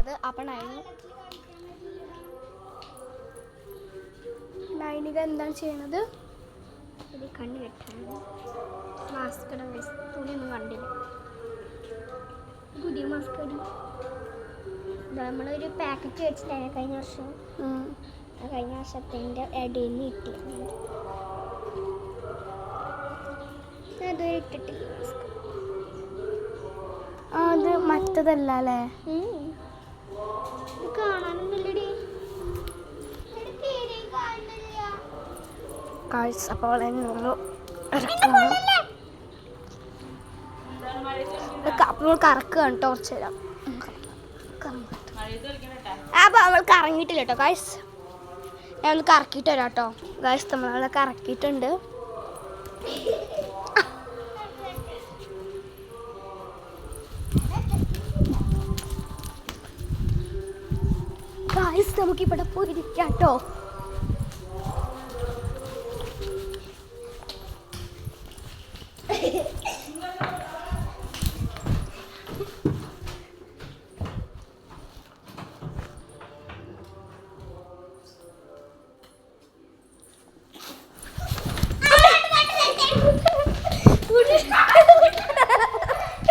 വന്നത്. അപ്പം നൈനിക എന്താണ് ചെയ്യണത്? ഇത് കണ്ണ് കെട്ടാണ്. മാസ്ക് ഇടാൻ തുണിയൊന്നും കണ്ടില്ല. പുതിയ മാസ്ക് ഇടും. നമ്മളൊരു പാക്കറ്റ് വെച്ചിട്ടാണ് കഴിഞ്ഞ വർഷം. കഴിഞ്ഞ വർഷത്തിൻ്റെ ഇടയിൽ നിന്ന് കിട്ടിയത്. അതുവരെ ഇട്ടിട്ടില്ല മാസ്ക്. അത് മറ്റതല്ല അല്ലേ? കാണാനൊന്നുമില്ലടി. അപ്പോൾ നമ്മൾ കറക്കുകയാണ് കേട്ടോ. കുറച്ച് തരാം. അപ്പോൾ നമ്മൾ കറങ്ങിയിട്ടില്ല കേട്ടോ ഗായ്സ്. ഞാൻ ഒന്ന് കറക്കിയിട്ട് വരാം കേട്ടോ ഗായ്സ്. നമ്മളവിടെ കറക്കിയിട്ടുണ്ട്. ഗായ്സ് നമുക്കിവിടെ പോയിരിക്കാം കേട്ടോ.